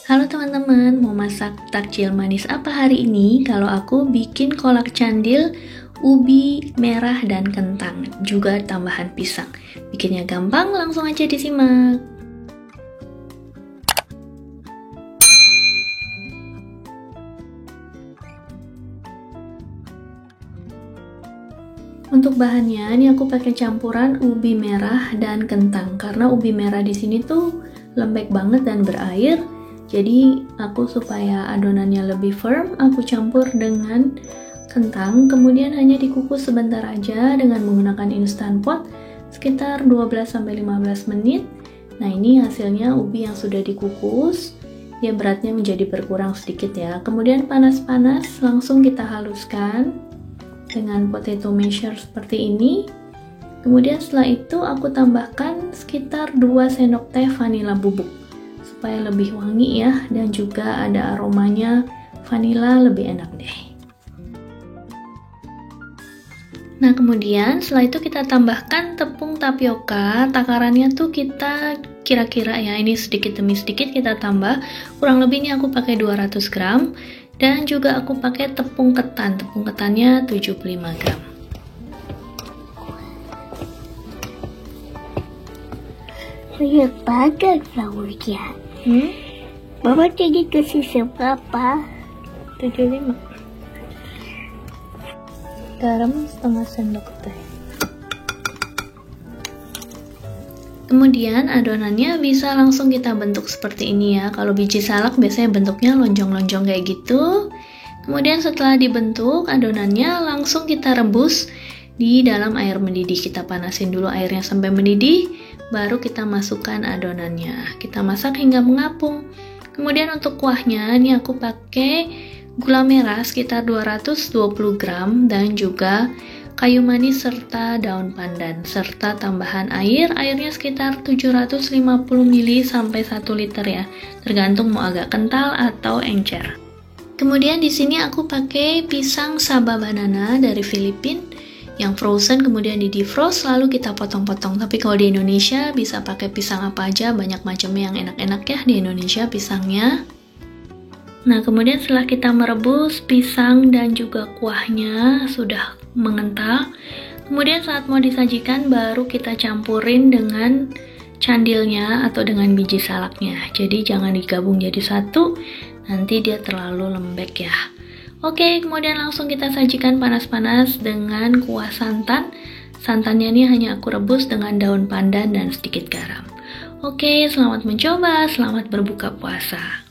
Halo teman-teman, mau masak takjil manis apa hari ini? Kalau aku bikin kolak candil, ubi, merah, dan kentang, juga tambahan pisang. Bikinnya gampang, langsung aja disimak. Untuk bahannya, ini aku pakai campuran ubi merah dan kentang. Karena ubi merah di sini tuh lembek banget dan berair. Jadi aku supaya adonannya lebih firm, aku campur dengan kentang, kemudian hanya dikukus sebentar aja dengan menggunakan instant pot sekitar 12-15 menit. Nah, ini hasilnya ubi yang sudah dikukus. Ya, beratnya menjadi berkurang sedikit ya. Kemudian panas-panas langsung kita haluskan dengan potato masher seperti ini. Kemudian setelah itu aku tambahkan sekitar 2 sendok teh vanila bubuk supaya lebih wangi ya, dan juga ada aromanya vanila, lebih enak deh. Nah, kemudian setelah itu kita tambahkan tepung tapioka. Takarannya tuh kita kira-kira ya, ini sedikit demi sedikit kita tambah. Kurang lebih ini aku pakai 200 gram. Dan juga aku pakai tepung ketan. Tepung ketannya 75 gram. Banyak banget flournya. Mama tadi kasih seberapa? 75. Garam setengah sendok teh. Kemudian adonannya bisa langsung kita bentuk seperti ini ya. Kalau biji salak biasanya bentuknya lonjong-lonjong kayak gitu. Kemudian setelah dibentuk adonannya, langsung kita rebus di dalam air mendidih. Kita panasin dulu airnya sampai mendidih, baru kita masukkan adonannya. Kita masak hingga mengapung. Kemudian untuk kuahnya, ini aku pakai gula merah sekitar 220 gram dan juga kayu manis serta daun pandan serta tambahan airnya sekitar 750 ml sampai 1 liter ya, tergantung mau agak kental atau encer. Kemudian di sini aku pakai pisang Saba banana dari Filipina yang frozen, kemudian di defrost lalu kita potong-potong. Tapi kalau di Indonesia bisa pakai pisang apa aja, banyak macamnya yang enak-enak ya di Indonesia pisangnya. Nah, kemudian setelah kita merebus pisang dan juga kuahnya sudah mengental, kemudian saat mau disajikan baru kita campurin dengan candilnya atau dengan biji salaknya. Jadi jangan digabung jadi satu, nanti dia terlalu lembek ya. Oke, kemudian langsung kita sajikan panas-panas dengan kuah santan. Santannya ini hanya aku rebus dengan daun pandan dan sedikit garam. Oke, selamat mencoba, selamat berbuka puasa.